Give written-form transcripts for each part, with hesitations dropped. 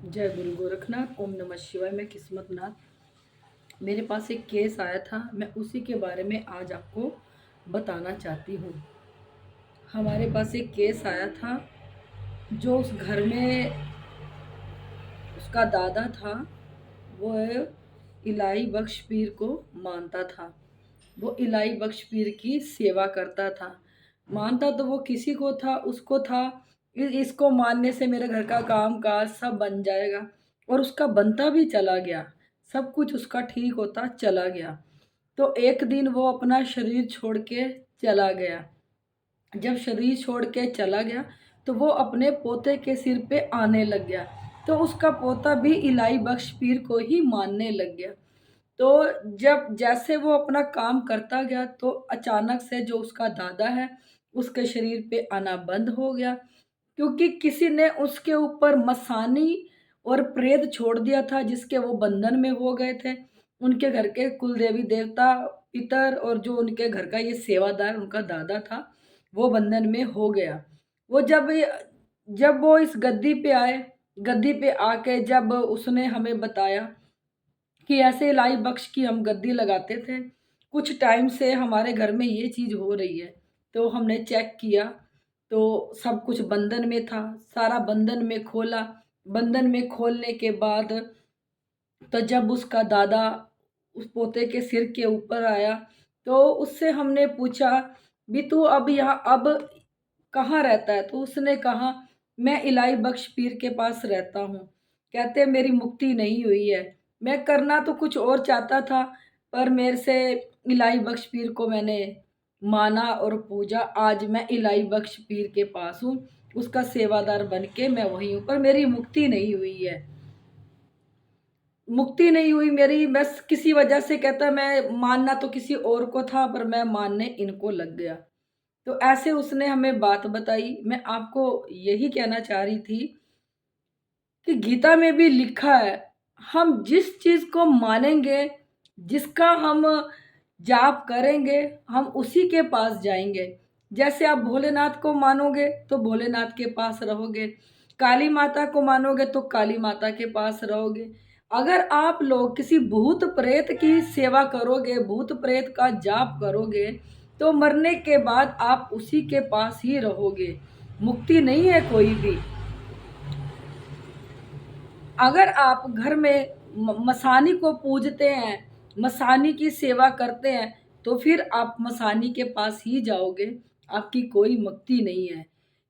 जय गुरु गोरखनाथ। ओम नमः शिवाय। मैं किस्मतनाथ। मेरे पास एक केस आया था, मैं उसी के बारे में आज आपको बताना चाहती हूँ। हमारे पास एक केस आया था, जो उस घर में उसका दादा था, वो इलाही बख्श पीर को मानता था। वो इलाही बख्श पीर की सेवा करता था। मानता तो वो किसी को था, उसको था इसको मानने से मेरे घर का काम काज सब बन जाएगा, और उसका बनता भी चला गया। सब कुछ उसका ठीक होता चला गया। तो एक दिन वो अपना शरीर छोड़ के चला गया। जब शरीर छोड़ के चला गया तो वो अपने पोते के सिर पे आने लग गया। तो उसका पोता भी इलाही बख्श पीर को ही मानने लग गया। तो जब जैसे वो अपना काम करता गया तो अचानक से जो उसका दादा है, उसके शरीर पे आना बंद हो गया, क्योंकि किसी ने उसके ऊपर मसानी और प्रेत छोड़ दिया था, जिसके वो बंधन में हो गए थे। उनके घर के कुल देवी देवता, पितर, और जो उनके घर का ये सेवादार उनका दादा था, वो बंधन में हो गया। वो जब वो इस गद्दी पे आए, गद्दी पे आके जब उसने हमें बताया कि ऐसे लाई बख्श की हम गद्दी लगाते थे, कुछ टाइम से हमारे घर में ये चीज़ हो रही है। तो हमने चेक किया तो सब कुछ बंधन में था। सारा बंधन में खोला। बंधन में खोलने के बाद तो जब उसका दादा उस पोते के सिर के ऊपर आया, तो उससे हमने पूछा, भी तू अब यहाँ अब कहाँ रहता है? तो उसने कहा, मैं इलाही बख्श पीर के पास रहता हूँ। कहते मेरी मुक्ति नहीं हुई है। मैं करना तो कुछ और चाहता था, पर मेरे से इलाही बख्श पीर को मैंने माना और पूजा। आज मैं इलाही बख्श पीर के पास हूँ, उसका सेवादार बन के मैं वहीं हूँ, पर मेरी मुक्ति नहीं हुई है। मुक्ति नहीं हुई मेरी, बस किसी वजह से। कहता मैं मानना तो किसी और को था, पर मैं मानने इनको लग गया। तो ऐसे उसने हमें बात बताई। मैं आपको यही कहना चाह रही थी कि गीता में भी लिखा है, हम जिस चीज़ को मानेंगे, जिसका हम जाप करेंगे, हम उसी के पास जाएंगे। जैसे आप भोलेनाथ को मानोगे तो भोलेनाथ के पास रहोगे, काली माता को मानोगे तो काली माता के पास रहोगे। अगर आप लोग किसी भूत प्रेत की सेवा करोगे, भूत प्रेत का जाप करोगे, तो मरने के बाद आप उसी के पास ही रहोगे। मुक्ति नहीं है कोई भी। अगर आप घर में मसानी को पूजते हैं, मसानी की सेवा करते हैं, तो फिर आप मसानी के पास ही जाओगे। आपकी कोई मुक्ति नहीं है।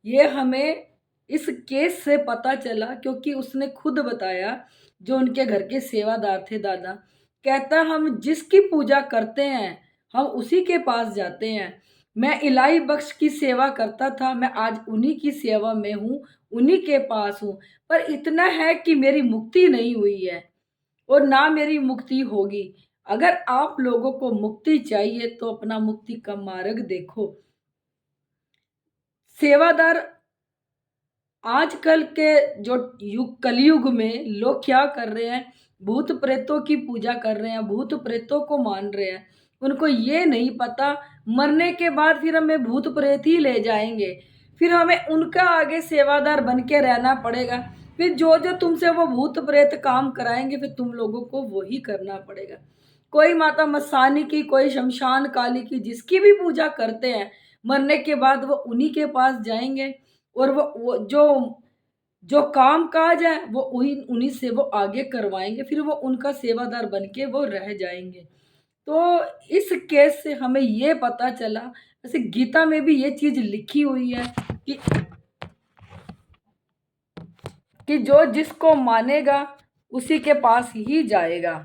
ये हमें इस केस से पता चला, क्योंकि उसने खुद बताया, जो उनके घर के सेवादार थे दादा, कहता हम जिसकी पूजा करते हैं, हम उसी के पास जाते हैं। मैं इलाही बख्श की सेवा करता था, मैं आज उन्हीं की सेवा में हूँ, उन्हीं के पास हूँ। पर इतना है कि मेरी मुक्ति नहीं हुई है, और ना मेरी मुक्ति होगी। अगर आप लोगों को मुक्ति चाहिए तो अपना मुक्ति का मार्ग देखो। सेवादार आजकल के जो युग कलयुग में लोग क्या कर रहे हैं, भूत प्रेतों की पूजा कर रहे हैं, भूत प्रेतों को मान रहे हैं। उनको ये नहीं पता, मरने के बाद फिर हमें भूत प्रेत ही ले जाएंगे, फिर हमें उनका आगे सेवादार बन के रहना पड़ेगा। फिर जो जो तुमसे वो भूत प्रेत काम कराएंगे, फिर तुम लोगों को वही करना पड़ेगा। कोई माता मस्तानी की, कोई शमशान काली की, जिसकी भी पूजा करते हैं, मरने के बाद वो उन्हीं के पास जाएंगे, और वो जो जो काम काज है वो उन्हीं उन्हीं से वो आगे करवाएंगे, फिर वो उनका सेवादार बन के वो रह जाएंगे। तो इस केस से हमें ये पता चला, जैसे गीता में भी ये चीज लिखी हुई है कि जो जिसको मानेगा उसी के पास ही जाएगा।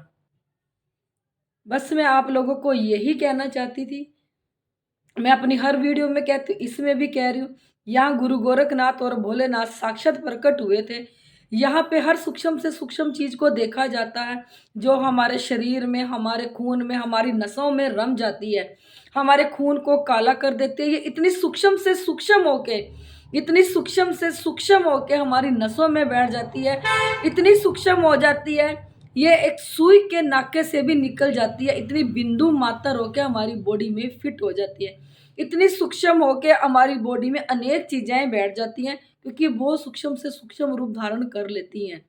बस मैं आप लोगों को यही कहना चाहती थी। मैं अपनी हर वीडियो में कहती हूँ, इसमें भी कह रही हूँ, यहाँ गुरु गोरखनाथ और भोलेनाथ साक्षात प्रकट हुए थे। यहाँ पे हर सूक्ष्म से सूक्ष्म चीज को देखा जाता है, जो हमारे शरीर में, हमारे खून में, हमारी नसों में रम जाती है, हमारे खून को काला कर देती है। ये इतनी सूक्ष्म से सूक्ष्म होके, इतनी सूक्ष्म से सूक्ष्म होके हमारी नसों में बैठ जाती है, इतनी सूक्ष्म हो जाती है, ये एक सुई के नाके से भी निकल जाती है, इतनी बिंदु मात्र होके हमारी बॉडी में फिट हो जाती है, इतनी सूक्ष्म होके हमारी बॉडी में अनेक चीजें बैठ जाती हैं, क्योंकि वो सूक्ष्म से सूक्ष्म रूप धारण कर लेती हैं।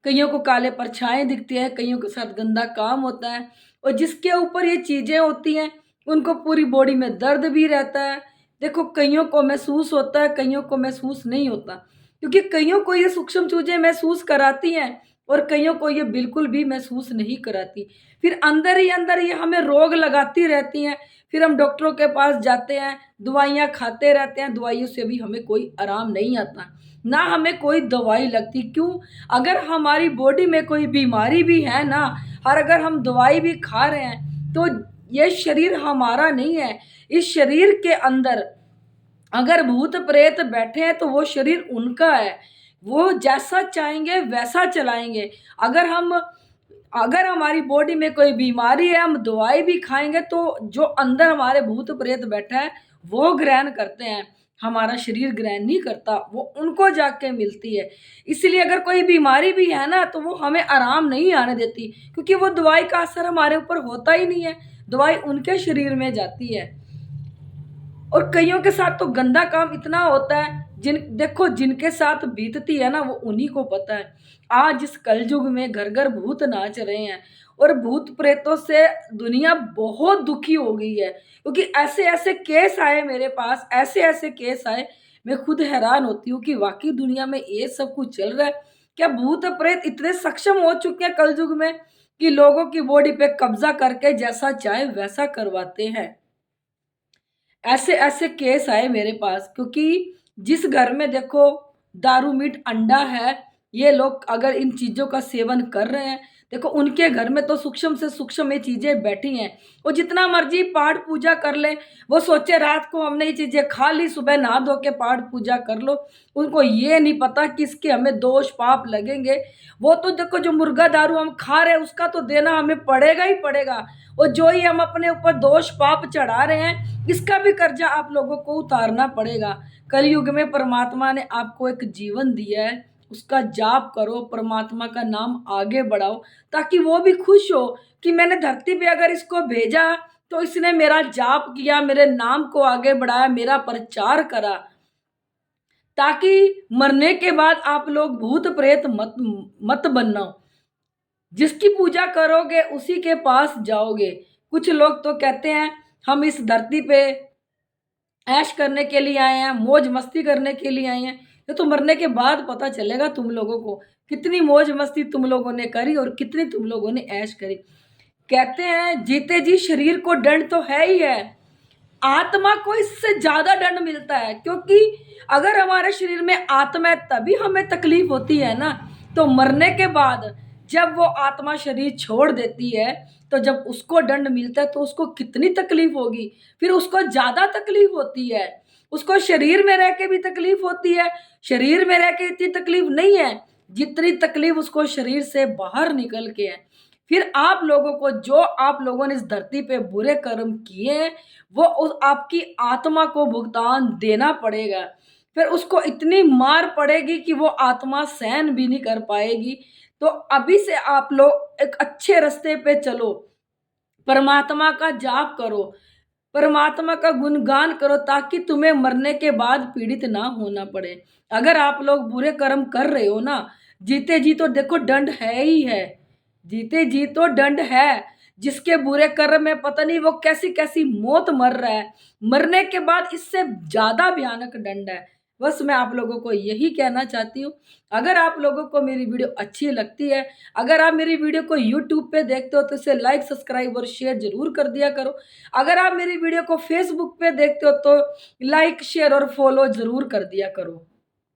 कईयों को काले परछाएँ दिखती हैं, कईयों के साथ गंदा काम होता है और जिसके ऊपर ये चीज़ें होती हैं, उनको पूरी बॉडी में दर्द भी रहता है। देखो कईयों को महसूस होता है, कईयों को महसूस नहीं होता, क्योंकि कईयों को ये सूक्ष्म चीज़ें महसूस कराती हैं और कईयों को ये बिल्कुल भी महसूस नहीं कराती। फिर अंदर ही अंदर ये हमें रोग लगाती रहती हैं, फिर हम डॉक्टरों के पास जाते हैं, दवाइयाँ खाते रहते हैं, दवाइयों से भी हमें कोई आराम नहीं आता, ना हमें कोई दवाई लगती। क्यों? अगर हमारी बॉडी में कोई बीमारी भी है ना, और अगर हम दवाई भी खा रहे हैं, तो ये शरीर हमारा नहीं है। इस शरीर के अंदर अगर भूत प्रेत बैठे हैं तो वो शरीर उनका है, वो जैसा चाहेंगे वैसा चलाएंगे। अगर हमारी बॉडी में कोई बीमारी है, हम दवाई भी खाएंगे तो जो अंदर हमारे भूत प्रेत बैठा है वो ग्रहण करते हैं, हमारा शरीर ग्रहण नहीं करता, वो उनको जाके मिलती है। इसलिए अगर कोई बीमारी भी है ना तो वो हमें आराम नहीं आने देती, क्योंकि वो दवाई का असर हमारे ऊपर होता ही नहीं है, दवाई उनके शरीर में जाती है। और कईयों के साथ तो गंदा काम इतना होता है, जिनके साथ बीतती है ना वो उन्हीं को पता है। आज इस कलयुग में घर घर भूत नाच रहे हैं और भूत प्रेतों से दुनिया बहुत दुखी हो गई है, क्योंकि ऐसे ऐसे केस आए मेरे पास, ऐसे ऐसे केस आए, मैं खुद हैरान होती हूँ कि वाकई दुनिया में ये सब कुछ चल रहा है क्या? भूत प्रेत इतने सक्षम हो चुके हैं कलयुग में कि लोगों की बॉडी पे कब्जा करके जैसा चाहे वैसा करवाते हैं। ऐसे ऐसे केस आए मेरे पास, क्योंकि जिस घर में देखो दारू मीट अंडा है, ये लोग अगर इन चीज़ों का सेवन कर रहे हैं, देखो उनके घर में तो सूक्ष्म से सूक्ष्म ये चीज़ें बैठी हैं। वो जितना मर्जी पाठ पूजा कर ले, वो सोचे रात को हमने ये चीज़ें खा ली, सुबह नहा धो के पाठ पूजा कर लो, उनको ये नहीं पता कि इसके हमें दोष पाप लगेंगे। वो तो देखो जो मुर्गा दारू हम खा रहे हैं उसका तो देना हमें पड़ेगा ही पड़ेगा, और जो ही हम अपने ऊपर दोष पाप चढ़ा रहे हैं इसका भी कर्जा आप लोगों को उतारना पड़ेगा। कलयुग में परमात्मा ने आपको एक जीवन दिया है, उसका जाप करो, परमात्मा का नाम आगे बढ़ाओ, ताकि वो भी खुश हो कि मैंने धरती पे अगर इसको भेजा तो इसने मेरा जाप किया, मेरे नाम को आगे बढ़ाया, मेरा प्रचार करा, ताकि मरने के बाद आप लोग भूत प्रेत मत मत बनना। जिसकी पूजा करोगे उसी के पास जाओगे। कुछ लोग तो कहते हैं हम इस धरती पे ऐश करने के लिए आए हैं, मौज मस्ती करने के लिए आए हैं। ये तो मरने के बाद पता चलेगा तुम लोगों को कितनी मौज मस्ती तुम लोगों ने करी और कितनी तुम लोगों ने ऐश करी। कहते हैं जीते जी शरीर को दंड तो है ही है, आत्मा को इससे ज्यादा दंड मिलता है, क्योंकि अगर हमारे शरीर में आत्मा है तभी हमें तकलीफ होती है ना। तो मरने के बाद जब वो आत्मा शरीर छोड़ देती है, तो जब उसको दंड मिलता है तो उसको कितनी तकलीफ होगी, फिर उसको ज्यादा तकलीफ होती है। उसको शरीर में रह के भी तकलीफ होती है, शरीर में रह के इतनी तकलीफ नहीं है जितनी तकलीफ उसको शरीर से बाहर निकल के है। फिर आप लोगों को, जो आप लोगों ने इस धरती पे बुरे कर्म किए हैं, वो उस आपकी आत्मा को भुगतान देना पड़ेगा। फिर उसको इतनी मार पड़ेगी कि वो आत्मा सहन भी नहीं कर पाएगी। तो अभी से आप लोग एक अच्छे रास्ते पे चलो, परमात्मा का जाप करो, परमात्मा का गुणगान करो, ताकि तुम्हें मरने के बाद पीड़ित ना होना पड़े। अगर आप लोग बुरे कर्म कर रहे हो ना, जीते जी तो देखो दंड है ही है, जीते जी तो दंड है। जिसके बुरे कर्म में पता नहीं वो कैसी कैसी मौत मर रहा है, मरने के बाद इससे ज्यादा भयानक दंड है। बस मैं आप लोगों को यही कहना चाहती हूँ। अगर आप लोगों को मेरी वीडियो अच्छी लगती है, अगर आप मेरी वीडियो को यूट्यूब पे देखते हो तो इसे लाइक सब्सक्राइब और शेयर जरूर कर दिया करो। अगर आप मेरी वीडियो को फेसबुक पे देखते हो तो लाइक शेयर और फॉलो जरूर कर दिया करो।